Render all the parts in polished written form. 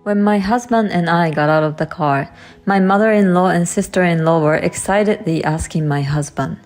When my husband and I got out of the car, my mother-in-law and sister-in-law were excitedly asking my husband,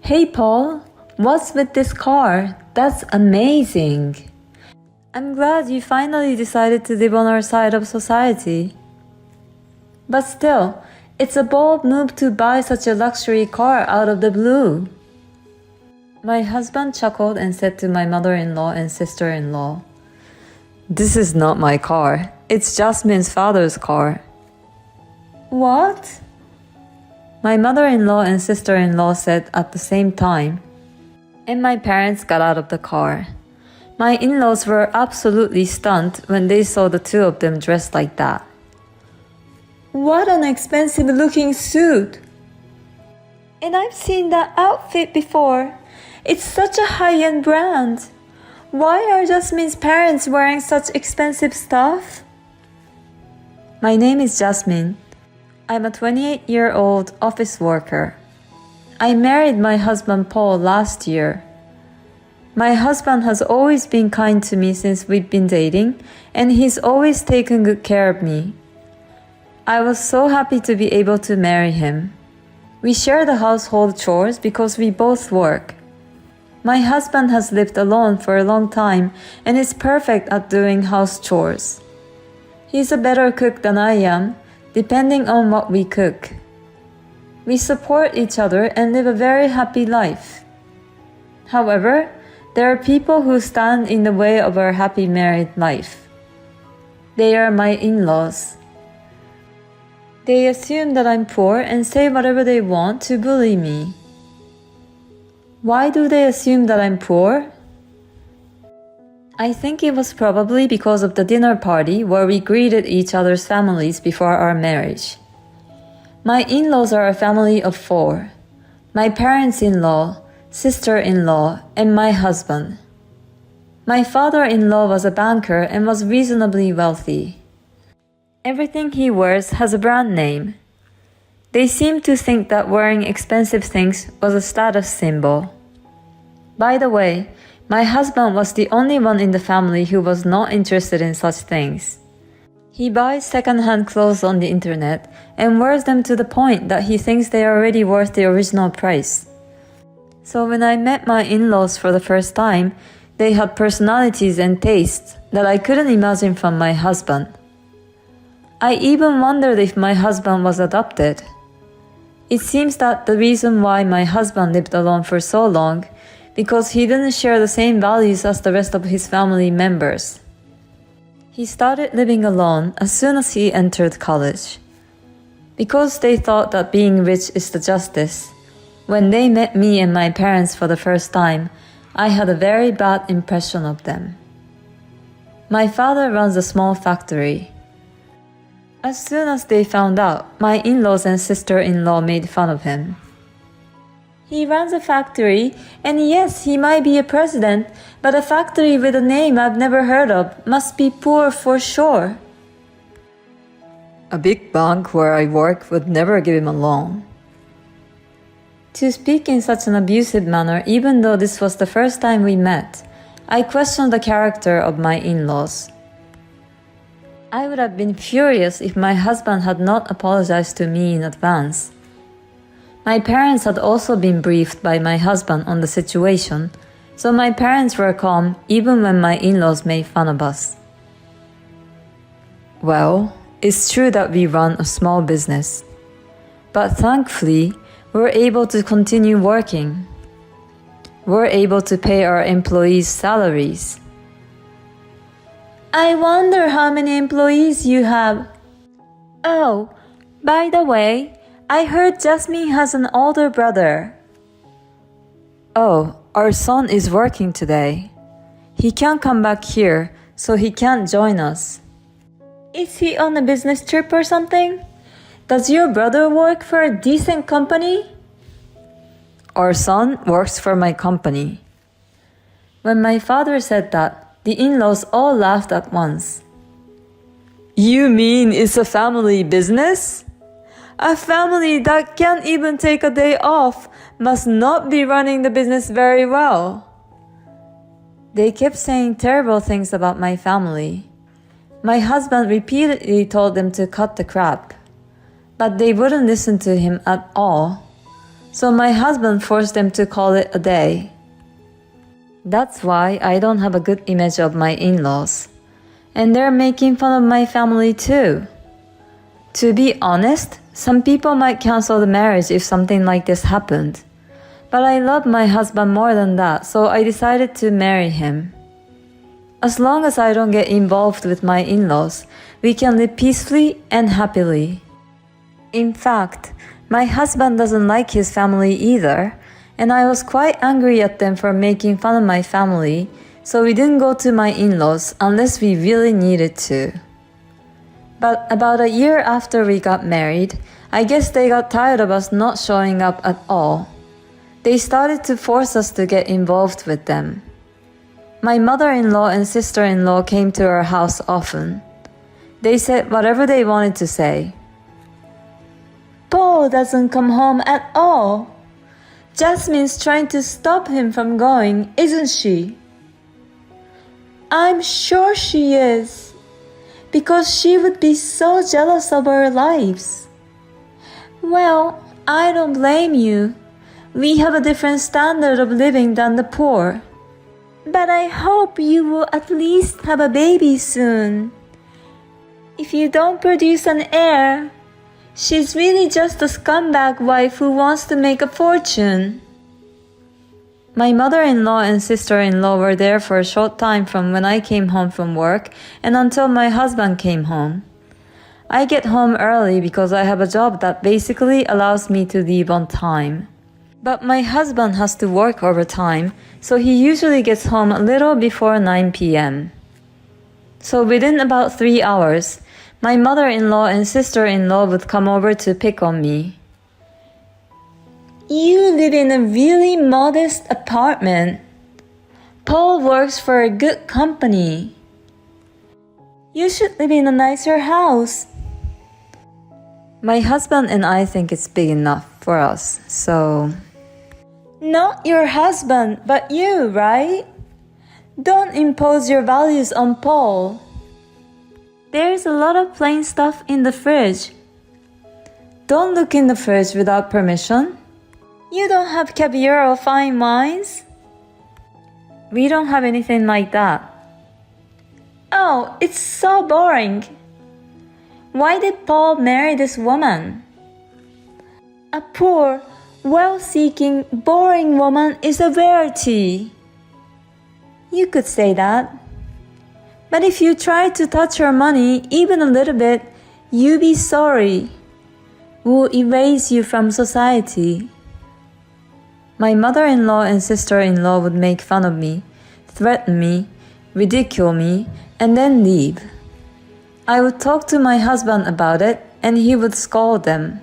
"Hey Paul, what's with this car? That's amazing. I'm glad you finally decided to live on our side of society. But still, it's a bold move to buy such a luxury car out of the blue." My husband chuckled and said to my mother-in-law and sister-in-law, "This is not my car. It's Jasmine's father's car." "What?" my mother-in-law and sister-in-law said at the same time, and my parents got out of the car. My in-laws were absolutely stunned when they saw the two of them dressed like that. "What an expensive-looking suit! And I've seen that outfit before. It's such a high-end brand. Why are Jasmine's parents wearing such expensive stuff?" My name is Jasmine. I'm a 28-year-old office worker. I married my husband Paul last year. My husband has always been kind to me since we've been dating, and he's always taken good care of me. I was so happy to be able to marry him. We share the household chores because we both work. My husband has lived alone for a long time and is perfect at doing house chores. He's a better cook than I am, depending on what we cook. We support each other and live a very happy life. However, there are people who stand in the way of our happy married life. They are my in-laws. They assume that I'm poor and say whatever they want to bully me. Why do they assume that I'm poor? I think it was probably because of the dinner party where we greeted each other's families before our marriage. My in-laws are a family of 4. My parents-in-law, sister-in-law, and my husband. My father-in-law was a banker and was reasonably wealthy. Everything he wears has a brand name. They seem to think that wearing expensive things was a status symbol. By the way, my husband was the only one in the family who was not interested in such things. He buys second-hand clothes on the internet and wears them to the point that he thinks they are already worth the original price. So when I met my in-laws for the first time, they had personalities and tastes that I couldn't imagine from my husband. I even wondered if my husband was adopted. It seems that the reason why my husband lived alone for so long because he didn't share the same values as the rest of his family members. He started living alone as soon as he entered college. Because they thought that being rich is the justice, when they met me and my parents for the first time, I had a very bad impression of them. My father runs a small factory. As soon as they found out, my in-laws and sister-in-law made fun of him. He runs a factory, and yes, he might be a president, but a factory with a name I've never heard of must be poor for sure. A big bank where I work would never give him a loan. To speak in such an abusive manner, even though this was the first time we met, I questioned the character of my in-laws. I would have been furious if my husband had not apologized to me in advance. My parents had also been briefed by my husband on the situation, so my parents were calm even when my in-laws made fun of us. Well, it's true that we run a small business, but thankfully, we're able to continue working. We're able to pay our employees' salaries. I wonder how many employees you have. Oh, by the way, I heard Jasmine has an older brother. Oh, our son is working today. He can't come back here, so he can't join us. Is he on a business trip or something? Does your brother work for a decent company? Our son works for my company. When my father said that, the in-laws all laughed at once. You mean it's a family business? A family that can't even take a day off must not be running the business very well. They kept saying terrible things about my family. My husband repeatedly told them to cut the crap, but they wouldn't listen to him at all. So my husband forced them to call it a day. That's why I don't have a good image of my in-laws. And they're making fun of my family too. To be honest, some people might cancel the marriage if something like this happened. But I love my husband more than that, so I decided to marry him. As long as I don't get involved with my in-laws, we can live peacefully and happily. In fact, my husband doesn't like his family either, and I was quite angry at them for making fun of my family, so we didn't go to my in-laws unless we really needed to. But about a year after we got married, I guess they got tired of us not showing up at all. They started to force us to get involved with them. My mother-in-law and sister-in-law came to our house often. They said whatever they wanted to say. Paul doesn't come home at all. Jasmine's trying to stop him from going, isn't she? I'm sure she is, because she would be so jealous of our lives. Well, I don't blame you. We have a different standard of living than the poor. But I hope you will at least have a baby soon. If you don't produce an heir, she's really just a scumbag wife who wants to make a fortune. My mother-in-law and sister-in-law were there for a short time from when I came home from work and until my husband came home. I get home early because I have a job that basically allows me to leave on time. But my husband has to work overtime, so he usually gets home a little before 9 p.m. So within about 3 hours, my mother-in-law and sister-in-law would come over to pick on me. You live in a really modest apartment. Paul works for a good company. You should live in a nicer house. My husband and I think it's big enough for us, so... Not your husband, but you, right? Don't impose your values on Paul. There's a lot of plain stuff in the fridge. Don't look in the fridge without permission. You don't have caviar or fine wines? We don't have anything like that. Oh, it's so boring. Why did Paul marry this woman? A poor, wealth-seeking, boring woman is a rarity. You could say that. But if you try to touch her money even a little bit, you'll be sorry. We'll erase you from society. My mother-in-law and sister-in-law would make fun of me, threaten me, ridicule me, and then leave. I would talk to my husband about it, and he would scold them.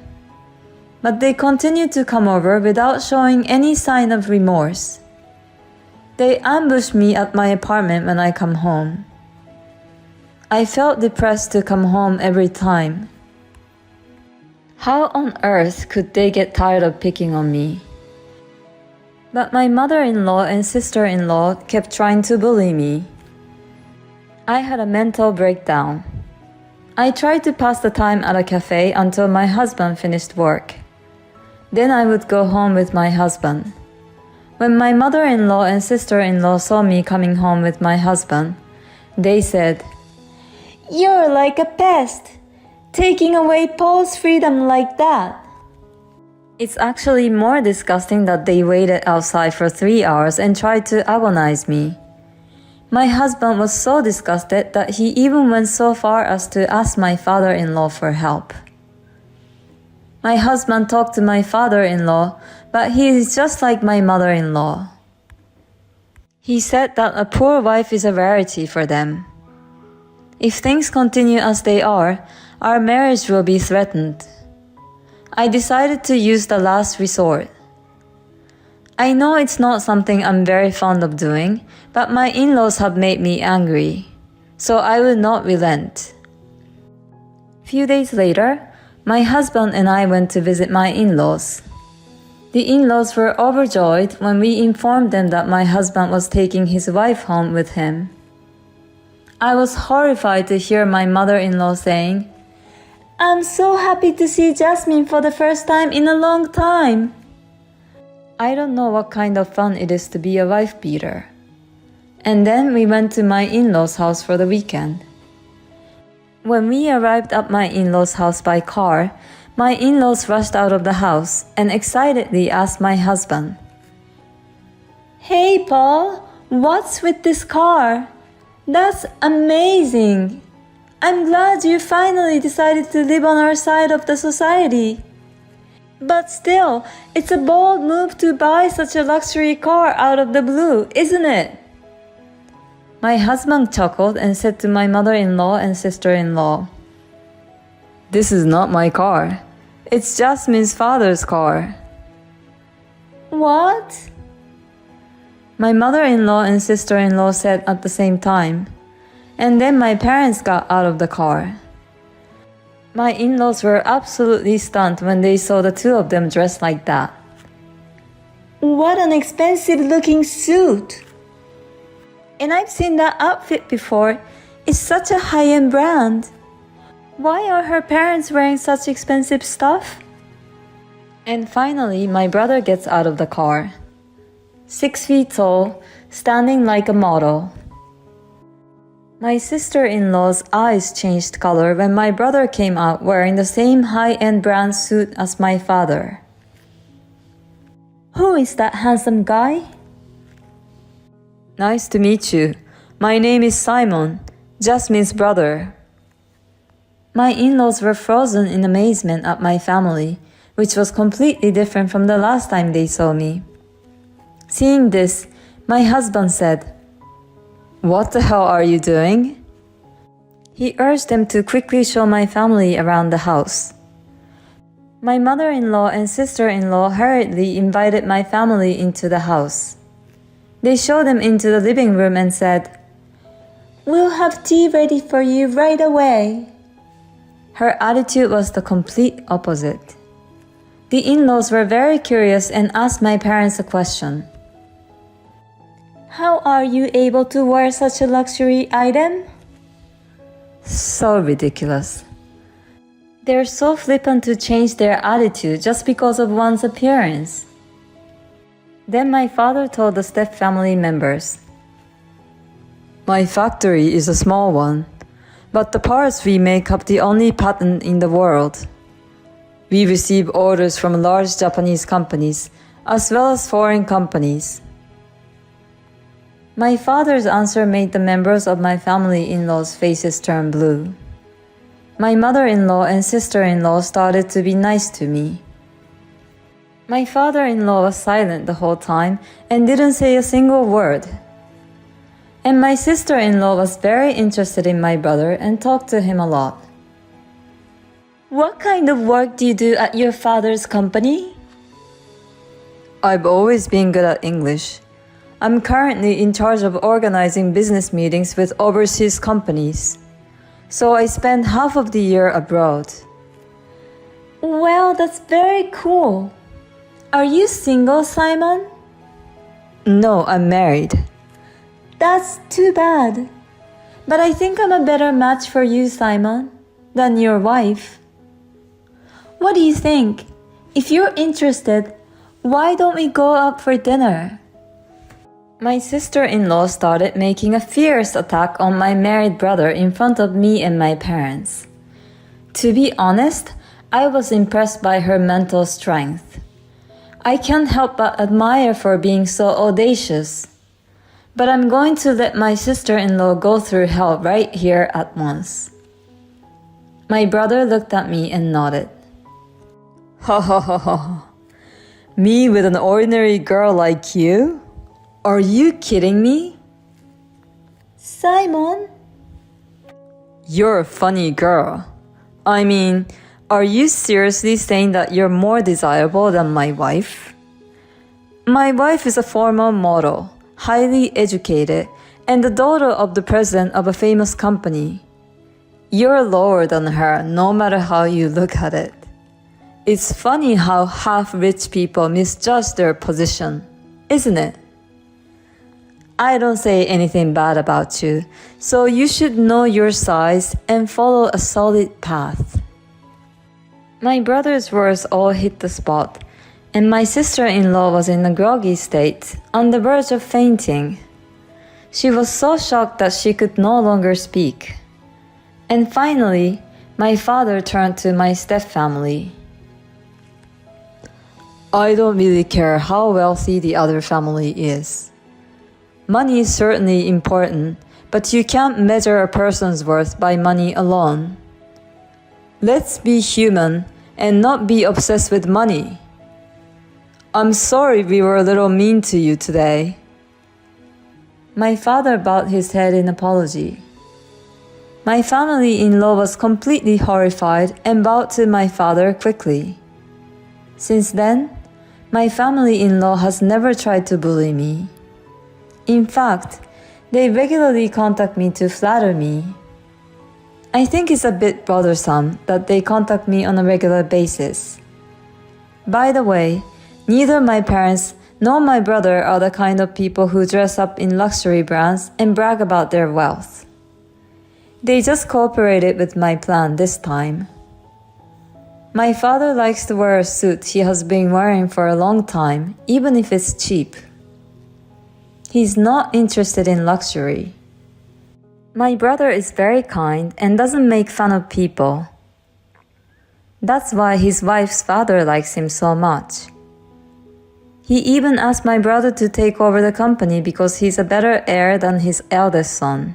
But they continued to come over without showing any sign of remorse. They ambush me at my apartment when I come home. I felt depressed to come home every time. How on earth could they get tired of picking on me? But my mother-in-law and sister-in-law kept trying to bully me. I had a mental breakdown. I tried to pass the time at a cafe until my husband finished work. Then I would go home with my husband. When my mother-in-law and sister-in-law saw me coming home with my husband, they said, "You're like a pest, taking away Paul's freedom like that." It's actually more disgusting that they waited outside for 3 hours and tried to agonize me. My husband was so disgusted that he even went so far as to ask my father-in-law for help. My husband talked to my father-in-law, but he is just like my mother-in-law. He said that a poor wife is a rarity for them. If things continue as they are, our marriage will be threatened. I decided to use the last resort. I know it's not something I'm very fond of doing, but my in-laws have made me angry, so I will not relent. Few days later, my husband and I went to visit my in-laws. The in-laws were overjoyed when we informed them that my husband was taking his wife home with him. I was horrified to hear my mother-in-law saying, "I'm so happy to see Jasmine for the first time in a long time." I don't know what kind of fun it is to be a wife beater. And then we went to my in-laws' house for the weekend. When we arrived at my in-laws' house by car, my in-laws rushed out of the house and excitedly asked my husband, "Hey Paul, what's with this car? That's amazing! I'm glad you finally decided to live on our side of the society. But still, it's a bold move to buy such a luxury car out of the blue, isn't it?" My husband chuckled and said to my mother-in-law and sister-in-law, "This is not my car. It's Jasmine's father's car." "What?" My mother-in-law and sister-in-law said at the same time, and then my parents got out of the car. My in-laws were absolutely stunned when they saw the two of them dressed like that. "What an expensive-looking suit! And I've seen that outfit before. It's such a high-end brand. Why are her parents wearing such expensive stuff?" And finally, my brother gets out of the car. 6 feet tall, standing like a model. My sister-in-law's eyes changed color when my brother came out wearing the same high-end brand suit as my father. "Who is that handsome guy?" "Nice to meet you. My name is Simon, Jasmine's brother." My in-laws were frozen in amazement at my family, which was completely different from the last time they saw me. Seeing this, my husband said, "What the hell are you doing?" He urged them to quickly show my family around the house. My mother-in-law and sister-in-law hurriedly invited my family into the house. They showed them into the living room and said, "We'll have tea ready for you right away." Her attitude was the complete opposite. The in-laws were very curious and asked my parents a question. "How are you able to wear such a luxury item?" So ridiculous. They're so flippant to change their attitude just because of one's appearance. Then my father told the step family members, "My factory is a small one, but the parts we make up the only patent in the world. We receive orders from large Japanese companies as well as foreign companies." My father's answer made the members of my family-in-law's faces turn blue. My mother-in-law and sister-in-law started to be nice to me. My father-in-law was silent the whole time and didn't say a single word. And my sister-in-law was very interested in my brother and talked to him a lot. "What kind of work do you do at your father's company?" "I've always been good at English. I'm currently in charge of organizing business meetings with overseas companies. So I spend half of the year abroad." "Well, that's very cool. Are you single, Simon?" "No, I'm married." "That's too bad. But I think I'm a better match for you, Simon, than your wife. What do you think? If you're interested, why don't we go out for dinner?" My sister-in-law started making a fierce attack on my married brother in front of me and my parents. To be honest, I was impressed by her mental strength. I can't help but admire for being so audacious. But I'm going to let my sister-in-law go through hell right here at once. My brother looked at me and nodded. "Ha ha ha ha. Me with an ordinary girl like you? Are you kidding me?" "Simon?" "You're a funny girl. I mean, are you seriously saying that you're more desirable than my wife? My wife is a former model, highly educated, and the daughter of the president of a famous company. You're lower than her no matter how you look at it. It's funny how half-rich people misjudge their position, isn't it?" I don't say anything bad about you, so you should know your size and follow a solid path. My brother's words all hit the spot, and my sister-in-law was in a groggy state, on the verge of fainting. She was so shocked that she could no longer speak. And finally, my father turned to my stepfamily. I don't really care how wealthy the other family is. Money is certainly important, but you can't measure a person's worth by money alone. Let's be human and not be obsessed with money. I'm sorry we were a little mean to you today. My father bowed his head in apology. My family-in-law was completely horrified and bowed to my father quickly. Since then, my family-in-law has never tried to bully me. In fact, they regularly contact me to flatter me. I think it's a bit bothersome that they contact me on a regular basis. By the way, neither my parents nor my brother are the kind of people who dress up in luxury brands and brag about their wealth. They just cooperated with my plan this time. My father likes to wear a suit he has been wearing for a long time, even if it's cheap. He's not interested in luxury. My brother is very kind and doesn't make fun of people. That's why his wife's father likes him so much. He even asked my brother to take over the company because he's a better heir than his eldest son.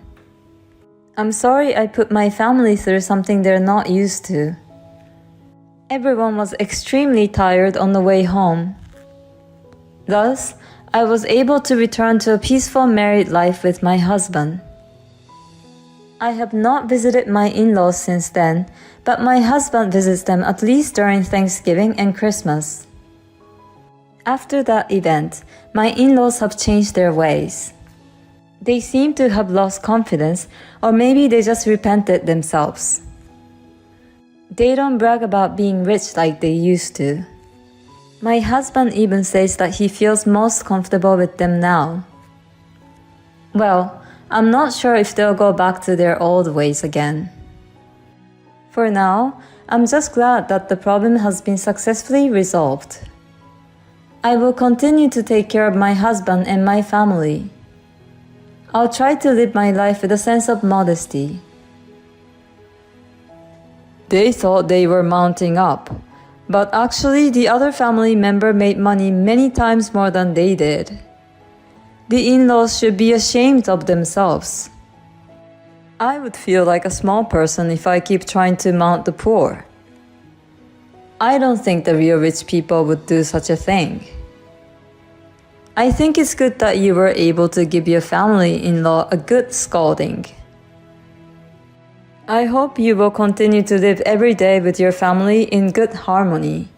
I'm sorry I put my family through something they're not used to. Everyone was extremely tired on the way home. Thus, I was able to return to a peaceful married life with my husband. I have not visited my in-laws since then, but my husband visits them at least during Thanksgiving and Christmas. After that event, my in-laws have changed their ways. They seem to have lost confidence, or maybe they just repented themselves. They don't brag about being rich like they used to. My husband even says that he feels most comfortable with them now. Well, I'm not sure if they'll go back to their old ways again. For now, I'm just glad that the problem has been successfully resolved. I will continue to take care of my husband and my family. I'll try to live my life with a sense of modesty. They thought they were mounting up, but actually the other family member made money many times more than they did. The in-laws should be ashamed of themselves. I would feel like a small person if I keep trying to mount the poor. I don't think the real rich people would do such a thing. I think it's good that you were able to give your family-in-law a good scolding. I hope you will continue to live every day with your family in good harmony.